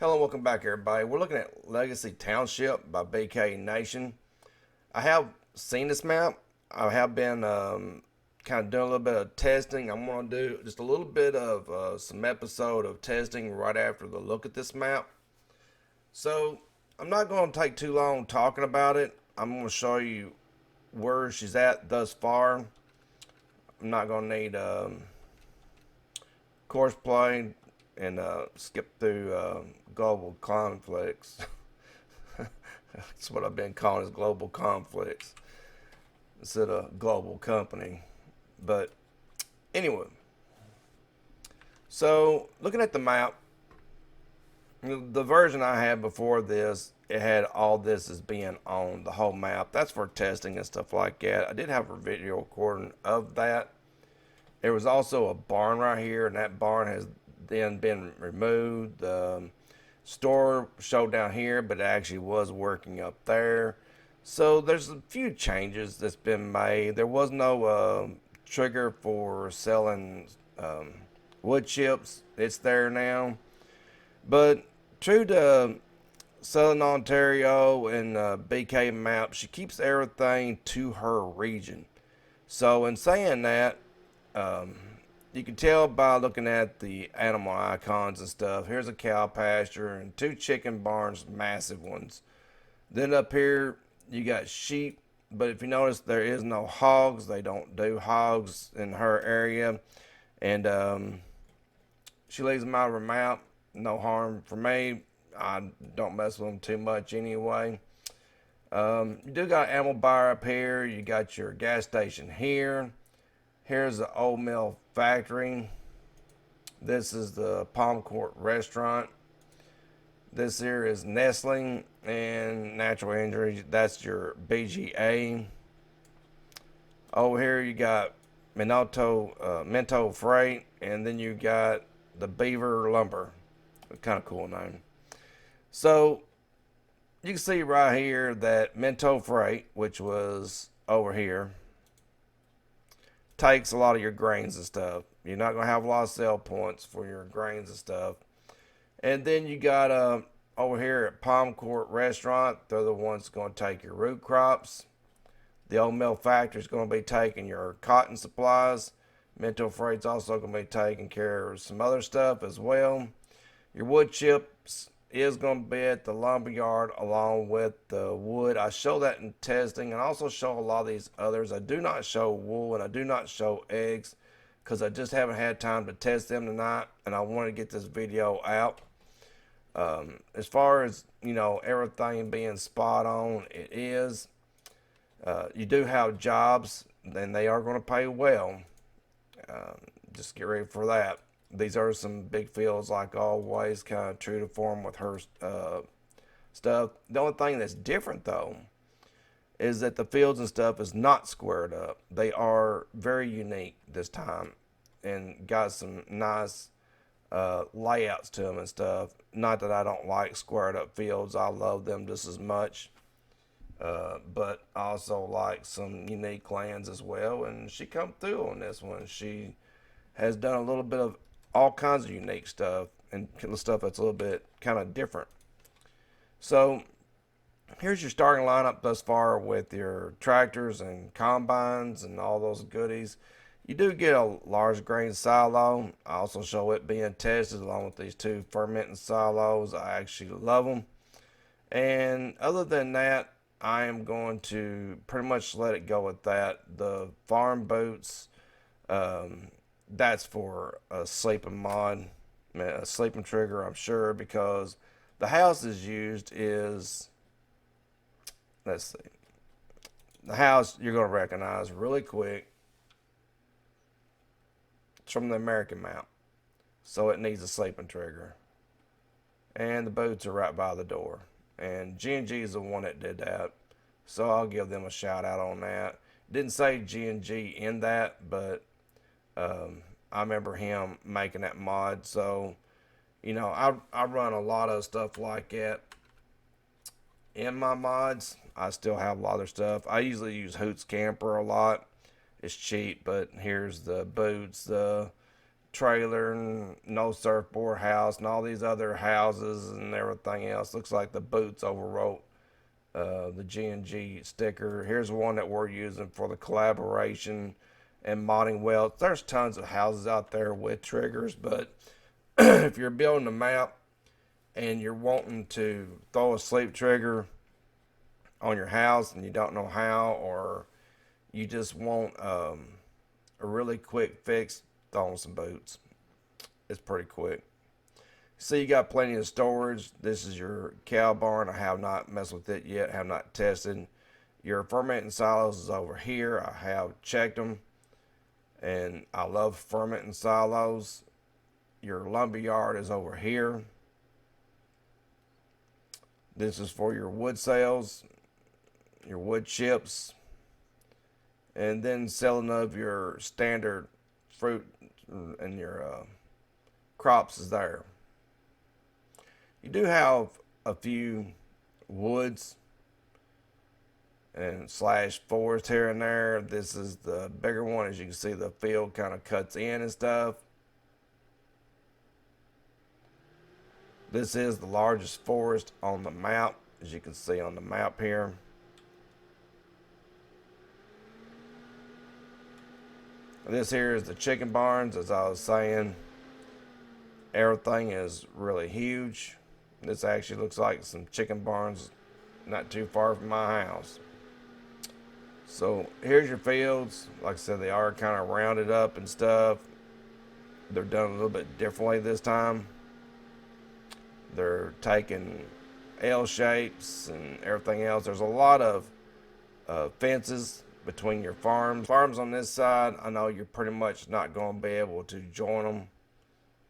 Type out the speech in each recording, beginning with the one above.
Hello, welcome back, everybody. We're looking at Legacy Township by BK Nation. I have seen this map. I have been kind of doing a little bit of testing. I'm going to do just a little bit of some episode of testing right after the look at this map. So I'm not going to take too long talking about it. I'm going to show you where she's at thus far. I'm not going to need course play and skip through global conflicts. That's what I've been calling is global conflicts instead of global company. But anyway, so looking at the map, the version I had before this, it had all this as being on the whole map. That's for testing and stuff like that. I did have a video recording of that. There was also a barn right here, and that barn has then been removed. The store showed down here, but it actually was working up there. So there's a few changes that's been made. There was no trigger for selling wood chips. It's there now. But true to Southern Ontario and BK Map, she keeps everything to her region. So in saying that, um, you can tell by looking at the animal icons and stuff. Here's a cow pasture and two chicken barns, massive ones. Then up here, you got sheep. But if you notice, there is no hogs. They don't do hogs in her area. And she leaves them out of her map. No harm for me. I don't mess with them too much anyway. You do got animal bar up here. You got your gas station here. Here's the old mill factory. This is the Palm Court restaurant. This here is Nestling and Natural Injury. That's your BGA. Over here you got Minto Freight, and then you got the Beaver Lumber. Kind of cool name. So you can see right here that Minto Freight, which was over here, takes a lot of your grains and stuff. You're not going to have a lot of sell points for your grains and stuff. And then you got over here at Palm Court Restaurant, they're the ones going to take your root crops. The old mill factory is going to be taking your cotton supplies. Minto Freight's also going to be taking care of some other stuff as well. Your wood chips is going to be at the lumberyard along with the wood. I show that in testing and also show a lot of these others. I do not show wool and I do not show eggs because I just haven't had time to test them tonight and I want to get this video out. As far as, everything being spot on, it is. You do have jobs and they are going to pay well. Just get ready for that. These are some big fields, like always, kind of true to form with her stuff. The only thing that's different, though, is that the fields and stuff is not squared up. They are very unique this time and got some nice layouts to them and stuff. Not that I don't like squared up fields. I love them just as much. But I also like some unique lands as well. And she come through on this one. She has done a little bit of all kinds of unique stuff and stuff that's a little bit kind of different. So here's your starting lineup thus far with your tractors and combines and all those goodies. You do get a large grain silo. I also show it being tested along with these two fermenting silos. I actually love them. And other than that, I am going to pretty much let it go with that. The farm boots, that's for a sleeping mod, a sleeping trigger, I'm sure, because the house is used is, let's see, the house you're going to recognize really quick. It's from the American map, so it needs a sleeping trigger. And the boots are right by the door. And G&G is the one that did that, so I'll give them a shout out on that. Didn't say G&G in that, but I remember him making that mod. So, I run a lot of stuff like that in my mods. I still have a lot of stuff. I usually use Hoots Camper a lot. It's cheap, but here's the boots, the trailer and no surfboard house and all these other houses and everything else. Looks like the boots overwrote the G&G sticker. Here's one that we're using for the collaboration and modding welds. There's tons of houses out there with triggers, but if you're building a map and you're wanting to throw a sleep trigger on your house and you don't know how, or you just want a really quick fix, throw on some boots. It's pretty quick. So you got plenty of storage. This is your cow barn. I have not messed with it yet, have not tested. Your fermenting silos is over here. I have checked them, and I love fermenting silos. Your lumber yard is over here. This is for your wood sales, your wood chips, and then selling of your standard fruit and your crops is there. You do have a few woods and slash forest here and there. This is the bigger one. As you can see, the field kind of cuts in and stuff. This is the largest forest on the map, as you can see on the map here. This here is the chicken barns. As I was saying, everything is really huge. This actually looks like some chicken barns not too far from my house. So here's your fields. Like I said, they are kind of rounded up and stuff. They're done a little bit differently this time. They're taking L shapes and everything else. There's a lot of fences between your farms. Farms on this side, I know you're pretty much not going to be able to join them.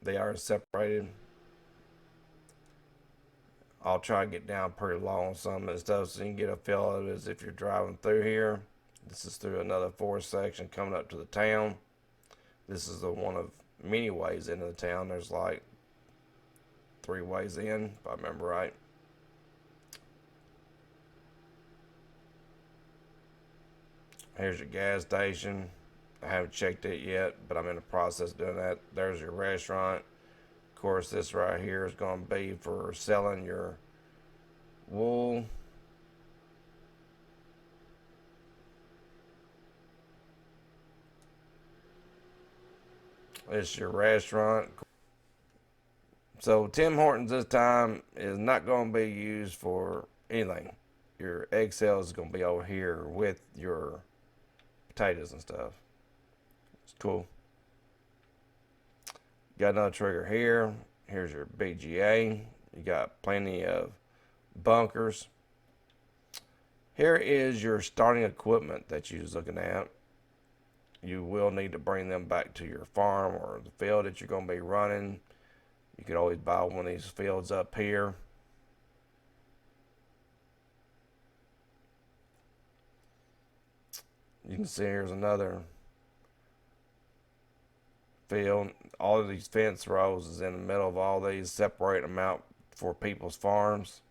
They are separated. I'll try to get down pretty low on some of this stuff so you can get a feel of it as if you're driving through here. This is through another forest section coming up to the town. This is the one of many ways into the town. There's like 3 ways in, if I remember right. Here's your gas station. I haven't checked it yet, but I'm in the process of doing that. There's your restaurant. Of course, this right here is going to be for selling your wool. It's your restaurant. So Tim Hortons this time is not going to be used for anything. Your egg sales is going to be over here with your potatoes and stuff. It's cool. Got another trigger here. Here's your BGA. You got plenty of bunkers. Here is your starting equipment that you was looking at. You will need to bring them back to your farm or the field that you're going to be running. You could always buy one of these fields up here. You can see here's another field. All of these fence rows is in the middle of all these, separate them out for people's farms.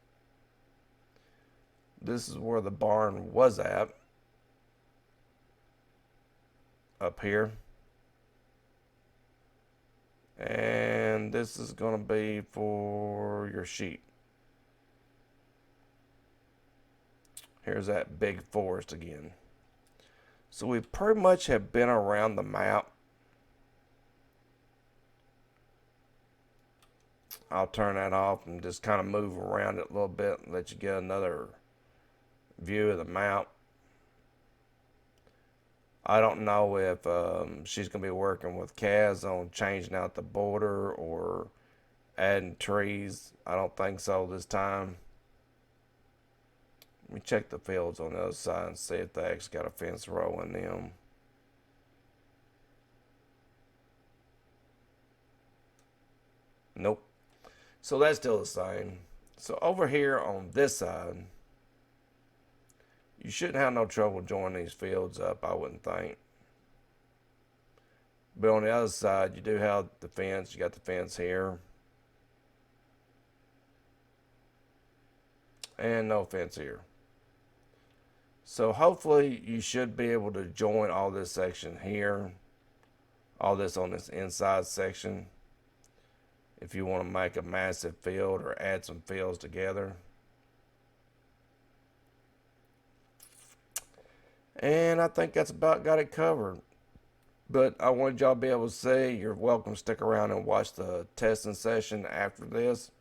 This is where the barn was at, up here. And this is going to be for your sheep. Here's that big forest again. So we pretty much have been around the map. I'll turn that off and just kind of move around it a little bit and let you get another view of the map. I don't know if she's going to be working with Kaz on changing out the border or adding trees. I don't think so this time. Let me check the fields on the other side and see if they actually got a fence row in them. Nope. So that's still the same. So over here on this side, you shouldn't have no trouble joining these fields up, I wouldn't think. But on the other side, you do have the fence. You got the fence here. And no fence here. So hopefully you should be able to join all this section here all this on this inside section if you want to make a massive field or add some fields together. And I think that's about got it covered. But I wanted y'all to be able to see. You're welcome to stick around and watch the testing session after this.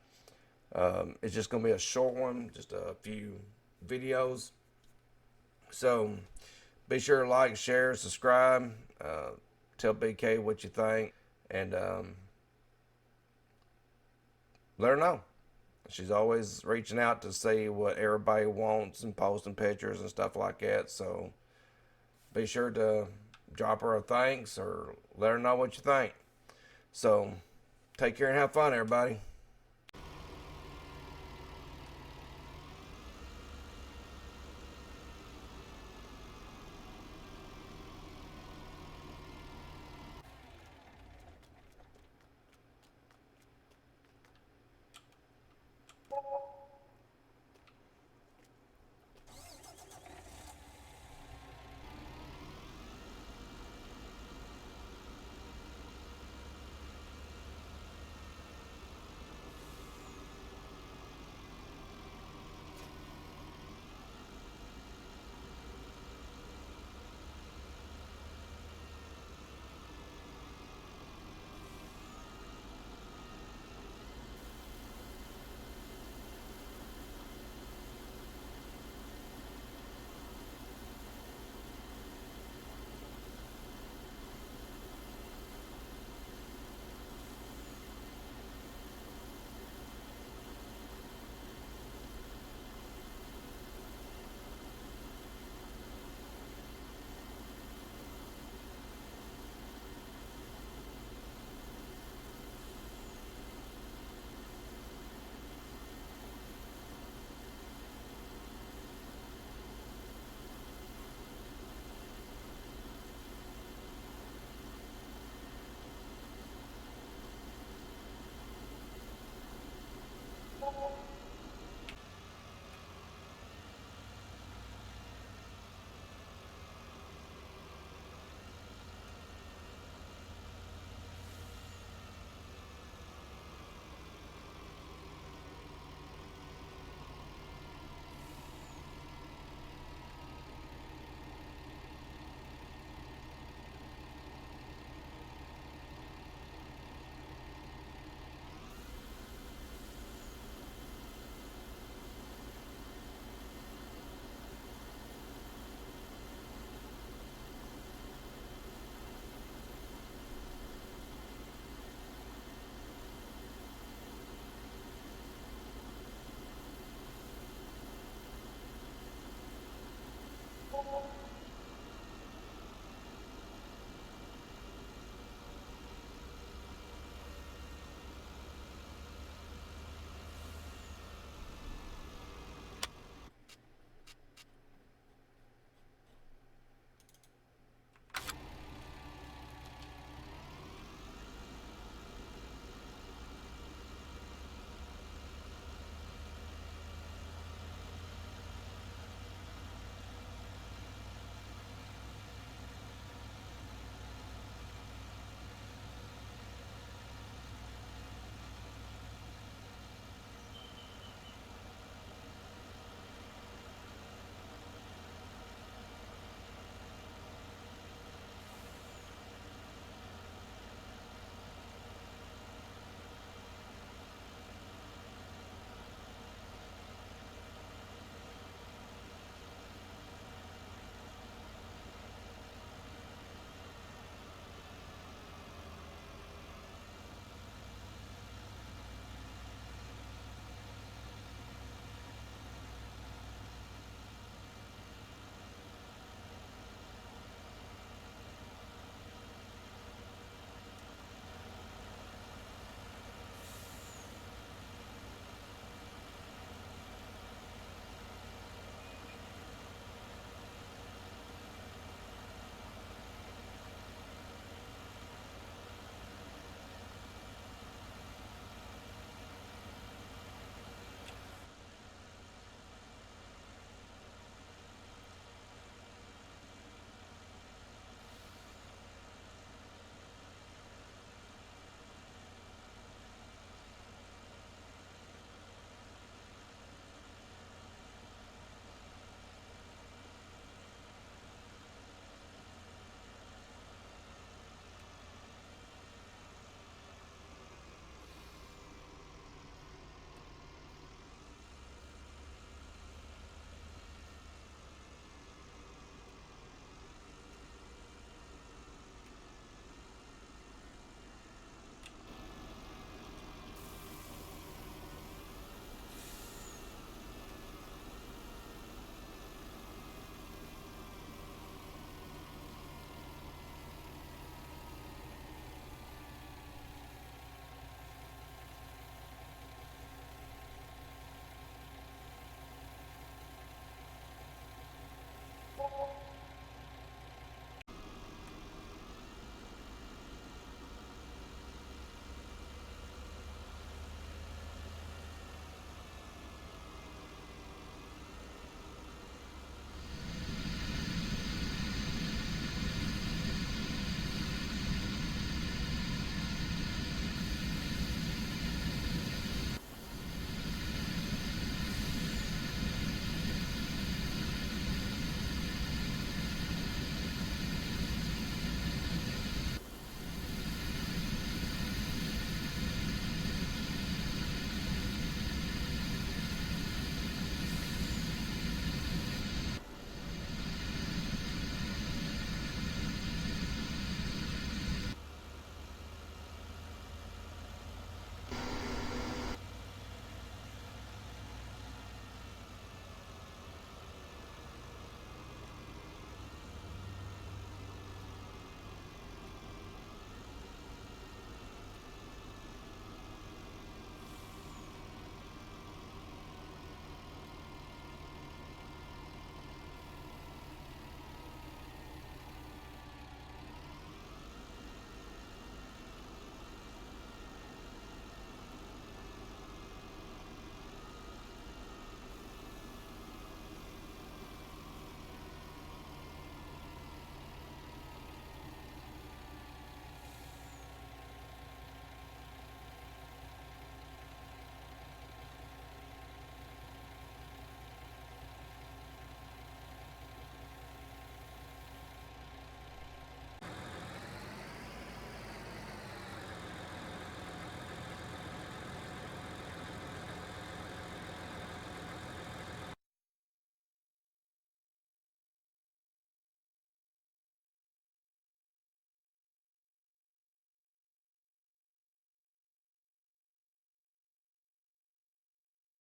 It's just going to be a short one, just a few videos. So be sure to like, share, subscribe. Tell BK what you think. And let her know. She's always reaching out to see what everybody wants and posting pictures and stuff like that. So be sure to drop her a thanks or let her know what you think. So take care and have fun, everybody.